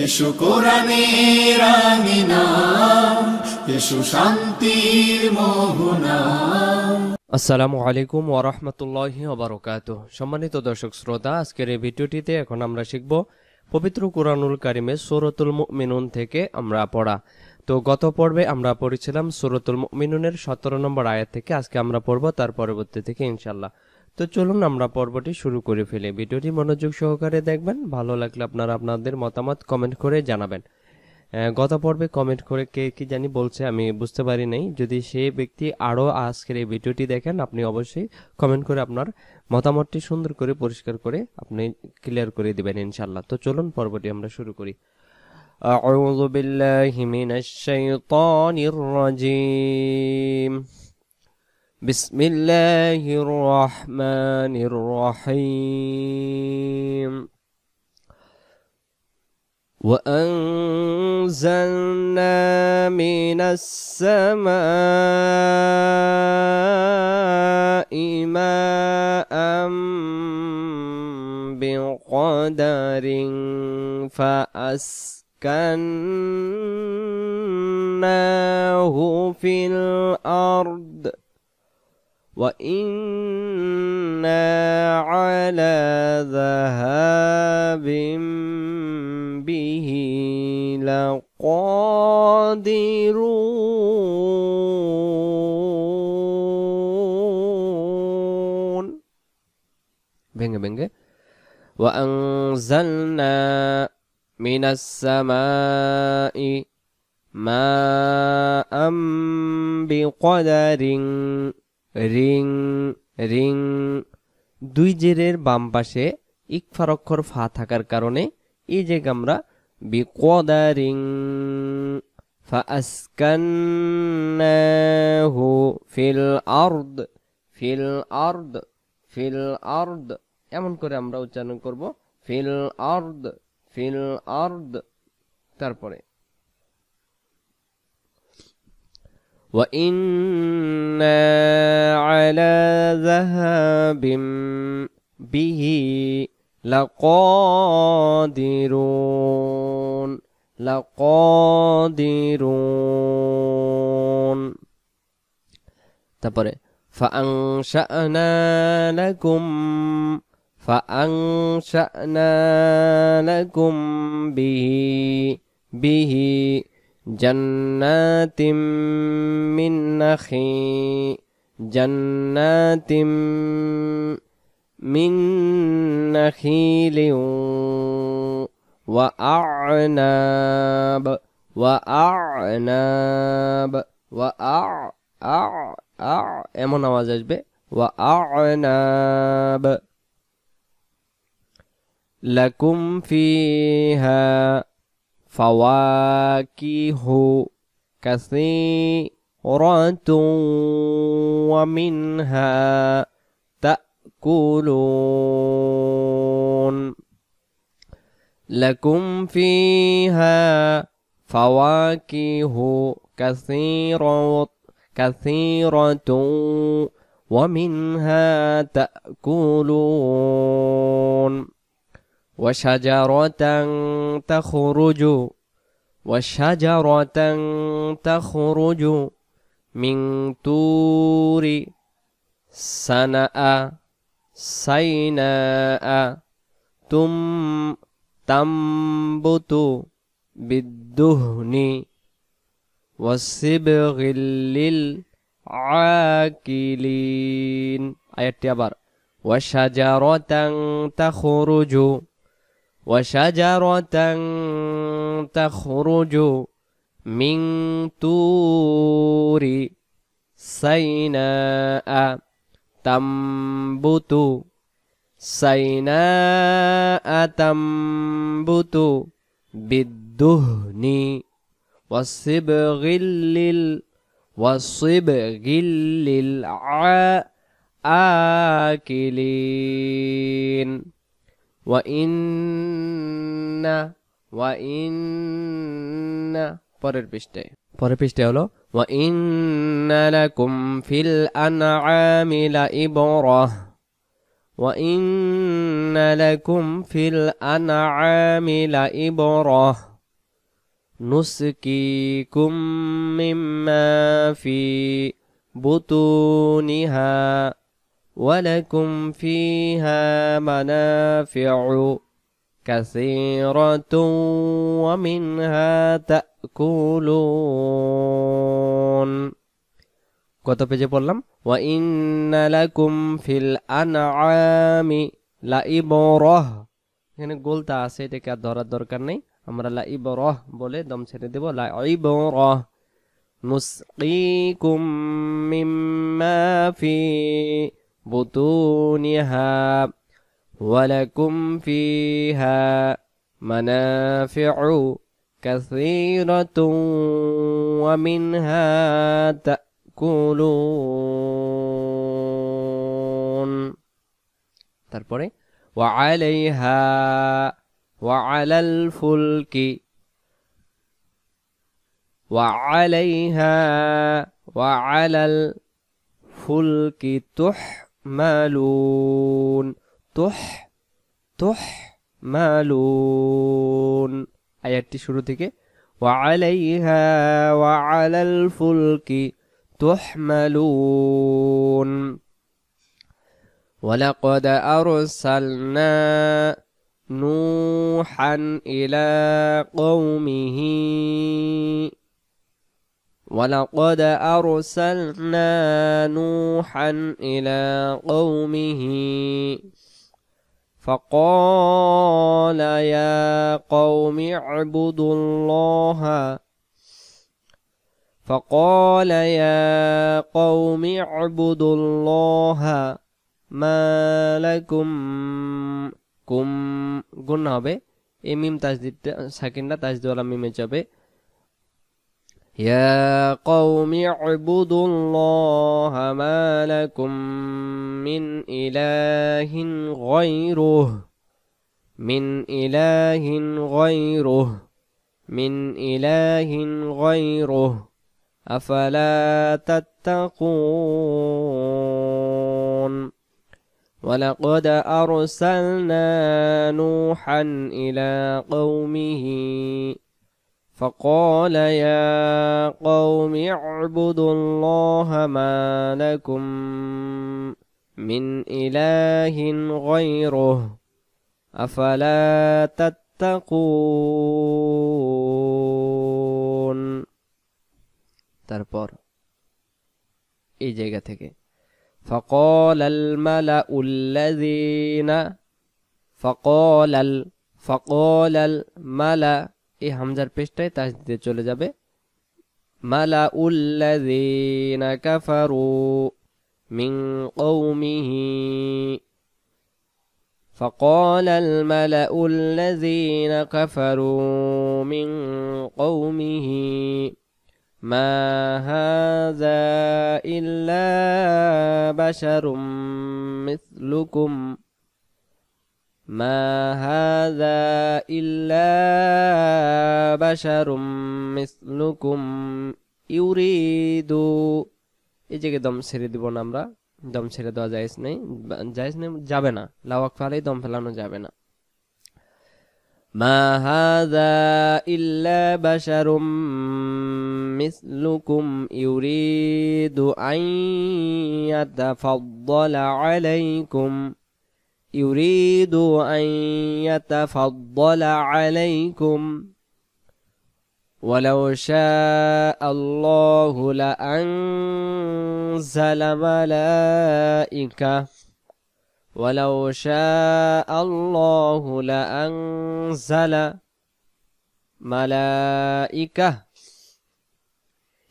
এসো কোরআনের আঙিনা, এসো শান্তির মোহনা। আসসালামু আলাইকুম ওয়া রাহমাতুল্লাহি ওয়া বারাকাতুহু। সম্মানিত দর্শক শ্রোতা, আজকের এই ভিডিওটিতে এখন আমরা শিখব পবিত্র কুরআনুল কারীমের সূরাতুল মুমিনুন থেকে আমরা পড়া। তো গত পর্বে আমরা পড়েছিলাম সূরাতুল মুমিনুনের 17 নম্বর আয়াত থেকে। আজকে আমরা পড়ব তার পরবর্তী থেকে ইনশাআল্লাহ। তো চলুন আমরা পর্বটি শুরু করে ফেলি। ভিডিওটি মনোযোগ সহকারে দেখবেন, ভালো লাগলে আপনারা আপনাদের মতামত কমেন্ট করে জানাবেন। গত পর্বে কমেন্ট করে কে কি জানি বলছে, আমি বুঝতে পারি নাই। যদি সেই ব্যক্তি আরও আজকের এই ভিডিওটি দেখেন, আপনি অবশ্যই কমেন্ট করে আপনার মতামতটি সুন্দর করে পরিষ্কার করে আপনি ক্লিয়ার করে দিবেন ইনশাআল্লাহ। তো চলুন পর্বটি আমরা শুরু করি। আউযু বিল্লাহি মিনাশ শাইতানির রাজীম। বিসমিল্লাহির রহমানির রহিম। وأنزلنا من السماء ماء بقدر فأسكناه في الأرض وإنا على ذهاب به لقادرون ভেঙে ভেঙে وأنزلنا من السماء ماء بقدر রিং রিং দুই জেরের বাম পাশে ইকফার অক্ষর ফা থাকার কারণে এই জায়গা আমরা বিকদারিং ফাআসকান্নাহু ফিল আরদ ফিল আরদ ফিল আরদ এমন করে আমরা উচ্চারণ করব, ফিল আরদ ফিল আরদ। তারপরে وَإِنَّا عَلَى ذَهَابٍ بِهِ لَقَادِرُونَ لَقَادِرُونَ তারপরে فَأَنشَأْنَا لَكُمْ بِهِ جنات من نخيل جنات من نخيل وأعناب وأعناب এমন আওয়াজ আসবে وأعناب لكم فيها فواكه كثيرة ومنها تأكلون لكم فيها فواكه كثيرة ومنها تأكلون وشجرة تخرج من طور سيناء تنبت بالدهن والصبغ للعاكلين আয়াতটি আবার وشجرة تخرج من طور سيناء تنبت بالدهن والصبغ للعاكلين পরের পৃষ্ঠায় হলো وإن لكم في الأنعام لعبرة وإن لكم في الأنعام لعبرة نسقيكم مما في بطونها ولكم فيها منافع كثيرة ومنها تأكلون কত পেজে পড়লাম وإن لكم في الأنعام لعبرة এখানে গোলতা আছে এটাকে আর ধরার দরকার নেই আমরা লাইবরহ বলে দম ছেড়ে দেব লাইবরহ نسقيكم مما في بطونها ولكم فيها منافع كثيرة ومنها تأكلون তারপরে وعليها وعلى الفلك وعليها وعلى الفلك تحملون تحملون আয়াতটি শুরু থেকে وعليها وعلى الفلك تحملون ولقد أرسلنا نوحا إلى قومه ولقد أرسلنا نوحا إلى قومه فقال يا قوم اعبدوا الله فقال يا قوم اعبدوا الله ما لكم কুম গুণ হবে এই মিম তাসদীদ সাকিনটা তাসদীদওয়ালা মিমে যাবে ইয়া কওমি ইবুদুল্লাহা মা লাকুম মিন ইলাহিন গায়রুহু মিন ইলাহিন গায়রুহু মিন ইলাহিন গায়রুহু আফালা তাত্তাকুন ولقد أرسلنا نوحا إلى قومه فقال يا قوم اعبدوا الله ما لكم من إله غيره أفلا تتقون তারপর এই জায়গা থেকে فقال الملأ الذين فقال الملأ এই হামজার পেশটায় তাসদীদে চলে যাবে মালা الذين كفروا من قومه فقال الملأ الذين كفروا من قومه ما هذا إلا بشر مثلكم ما هذا إلا بشر مثلكم يريد এই জায়গায় দম ছেড়ে দিব না আমরা দম ছেড়ে দেওয়া জায়েজ নেই যাবে না লাওয়াক ফালেই দম ফেলানো যাবে না ما هذا إلا بشر مثلكم يريد أن يتفضل عليكم ولو شاء الله لأنزل ملائكة ولو شاء الله لأنزل ملائكة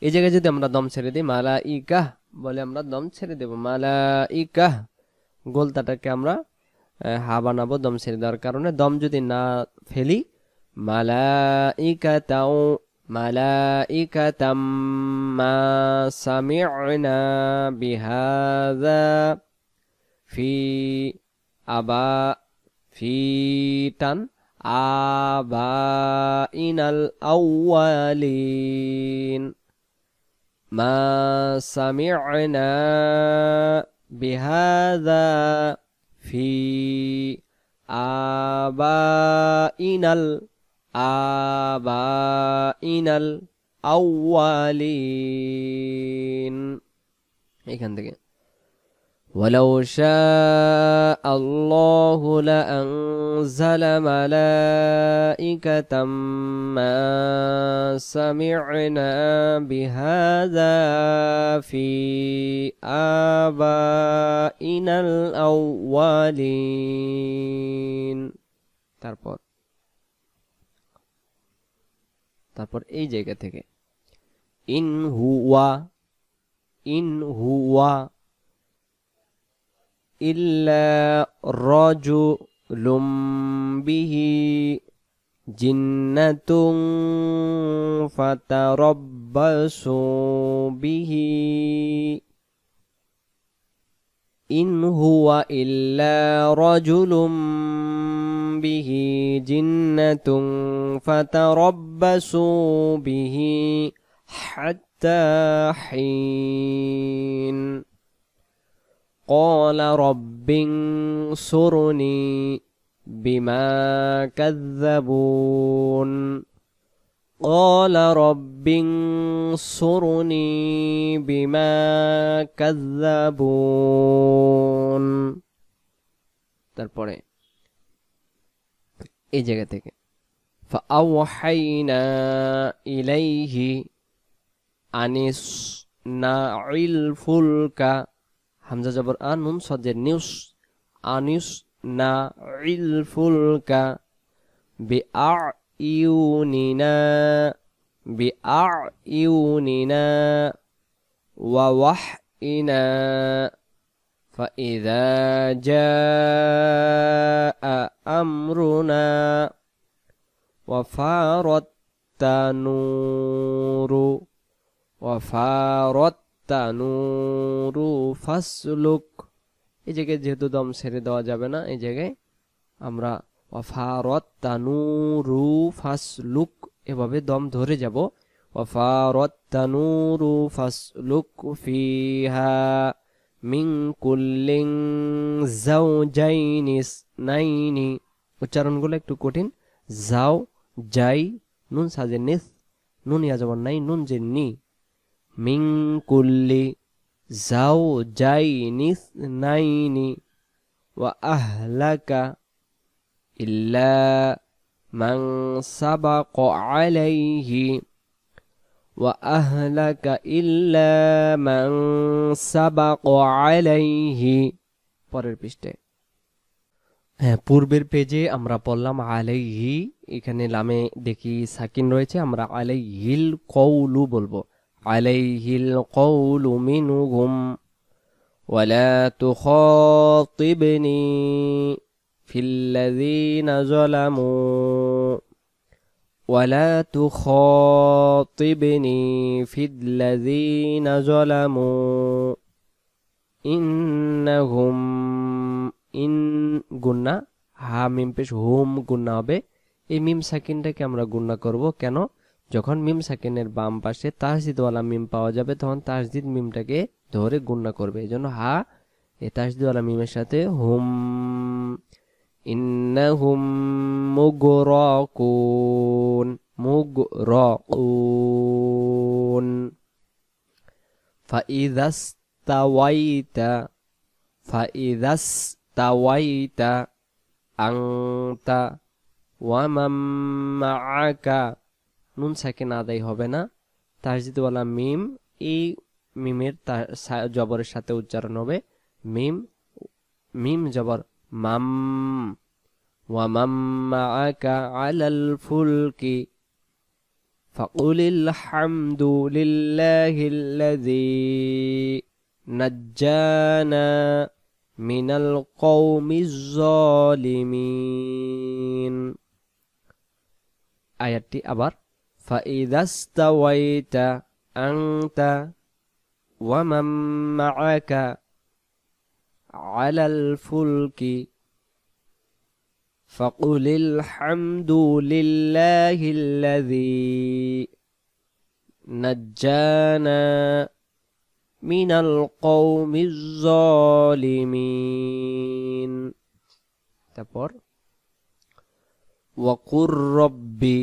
এই জায়গায় যদি আমরা দম ছেড়ে দিই মালাইকা বলে আমরা দম ছেড়ে দেব মালাইকা গোলতাটাকে আমরা হা বানাবো দম ছেড়ে দেওয়ার কারণে দম যদি না ফেলি মালাইকাতাম মা সামি'না বিহাযা في آبائنا الأولين ما سمعنا بهذا ফি আবাইনাল আবাইনাল আউয়ালিন। এখান থেকে ولو شاء الله لأنزل ملائكة ما سمعنا بهذا في آبائنا الأولين। তারপর এই জায়গা থেকে ইন হুয়া ইল্লা রাজুলুম বিহি জিন্নাতুন ফাতারাব্বাসু বিহি ইন হুয়া ইল্লা রাজুলুম বিহি জিন্নাতুন ফাতারাব্বাসু বিহি হাত্তা হিন। قال رب انصرني بما كذبون قال رب انصرني بما كذبون। তারপরে এই জায়গা থেকে فأوحينا إليه أن اصنع الفلك হামজা জবর আ নুন সদের নিউস আনিস না ইল ফুলকা বিআইউনিনা ওয়া ওয়াহইনা ফাইযা জাআ আমরুনা ওয়া ফারাত তানুরু তানুরু ফাসলুক। এই জায়গায় যেহেতু দম ছেড়ে দেওয়া যাবে না, এই জায়গায় আমরা ওয়াফারত তানুরু ফাসলুক এভাবে দম ধরে যাব। ওয়াফারত তানুরু ফাসলুক ফিহা মিন কুল্লিন যাওজাইনি ইসনাইনি। উচ্চারণগুলো একটু কঠিন। যাও যাই নুন সাজে নিস নুন ইয়া জবর নাই নুন যে নি মিন কুল্লি যাওজাইনি ইসনাইনি ওয়া আহলাকা ইল্লা মান সাবাকা আলাইহি ওয়া আহলাকা ইল্লা মান সাবাকা আলাইহি। পরের পৃষ্ঠায় হ্যাঁ পূর্বের পেজে আমরা পড়লাম আলাইহি, এখানে লামে দেখি সাকিন রয়েছে, আমরা আলাইহিল কওলু বলবো। আলাইহিল কওলু মিনহুম ওয়ালা তুখাতিবনি ফিল্লাযীনা যালামু ওয়ালা তুখাতিবনি ফিল্লাযীনা যালামু ইন্নাহুম ইন গুন্না হা মিম পেশ হুম গুন্না হবে। এই মিম সাকিনটাকে আমরা গুন্না করব কেন? যখন মিম সাকিনের বাম পাশে তাসদিদওয়ালা মিম পাওয়া যাবে তখন তাসদিদ মিমটাকে ধরে গুন্না করবে। এজন্য হা এই তাসদিদওয়ালা মিমের সাথে হুম ইন্নাহুম মুগরাকুন মুগরাকুন ফাইযাস্তাওয়াইতা আনতা ওয়া মান মাআকা নুন সাকিন আদায় হবে না, তাসদিদওয়ালা মিম এই মিমের জবরের সাথে উচ্চারণ হবে। মিম মিম জবর মাম ওয়া মান মাআকা আলাল ফুলকি ফাকুলিল হামদু লিল্লাহিল্লাযী নাজ্জানা মিনাল কওমিজ যালিমিন। আয়াতটি আবার ফাইযাস্তাওয়াইতা আনতা ওয়া মান মাআকা আলাল ফুলকি ফাকুলিল হামদু লিল্লাহিল্লাযী নাজ্জানা মিনাল কওমিজ যালিমিন। তারপর ওয়াকুর রব্বি,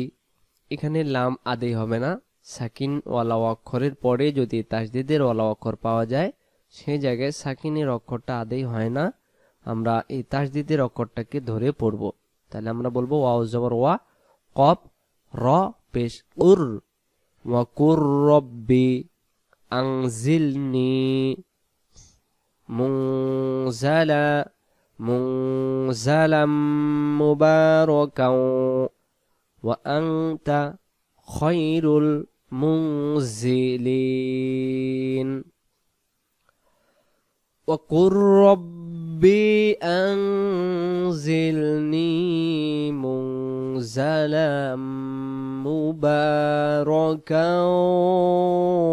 এখানে লাম আদেই হবে না, সাকিন ওয়ালা অক্ষরের পরে যদি তাসদিদের ওয়ালা অক্ষর পাওয়া যায় সেই জায়গায় সাকিনের অক্ষরটা আদেই হয় না, আমরা এই তাসদিদের অক্ষরটাকে ধরে পড়ব। তাহলে আমরা বলবো ওয়াও জবর ওয়া, কফ র পেশ উর, ওয়াকুর রব্বি আনজিলনি মুনজালা মুনজালাম মুবারাকাও ওয়া আনতা খায়রুল মুনজিলিন। وقل ربي أنزلني منزلا مباركا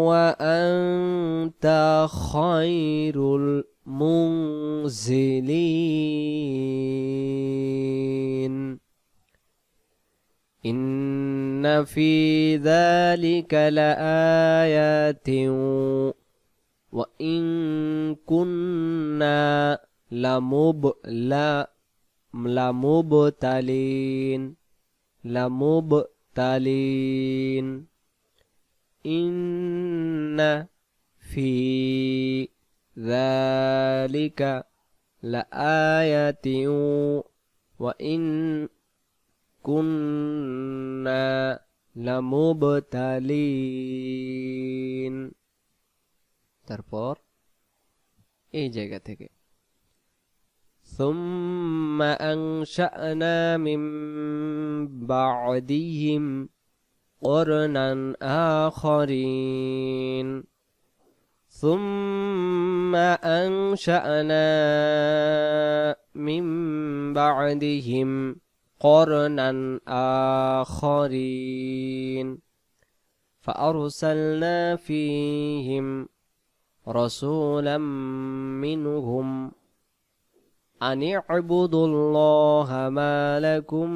وأنت خير المنزلين إن في ذلك لآيات وإن كنا لمبتلين إن في ذلك لآيات وإن كنا لمبتلين। তারপর এই জায়গা থেকে ثم أنشأنا من بعدهم قرنا آخرين ثم أنشأنا من بعدهم قرنا آخرين فأرسلنا فيهم رسولا منهم أن اعبدوا الله ما لكم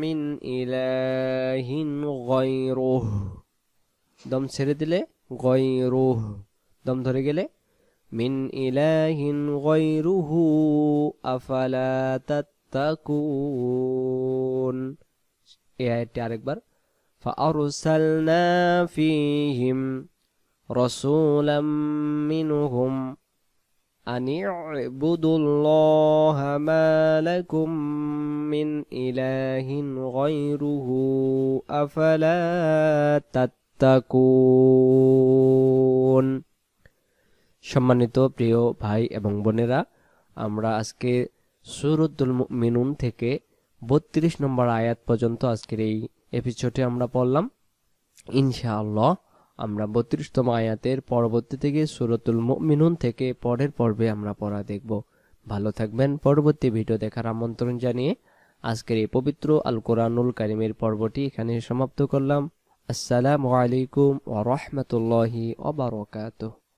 من إله غيره, দম ছেড়ে দিলে গয়রুহ, দম ধরে গেলে মিন ইলাহিন গয়রুহু আফালা তাত্তাকুন। এই আয়াতটি আরেকবার, فأرسلنا فيهم رسولا منهم أن اعبدوا الله ما لكم من إله غيره أفلا تتقون। সম্মানিত প্রিয় ভাই এবং বোনেরা, আমরা আজকে সূরাতুল মুমিনুন থেকে 32 নম্বর আয়াত পর্যন্ত আজকের এই এপিসোডে আমরা পড়লাম। ইনশাআল্লাহ আমরা 32তম আয়াতের পরবর্তী থেকে সূরাতুল মুমিনুন থেকে পরের পর্বে আমরা পড়া দেখব। ভালো থাকবেন। পরবর্তী ভিডিও দেখার আমন্ত্রণ জানিয়ে আজকের এই পবিত্র আল কোরআনুল কারীমের পর্বটি এখানে সমাপ্ত করলাম। আসসালামু আলাইকুম ওয়া রাহমাতুল্লাহি ওয়া বারাকাতুহু।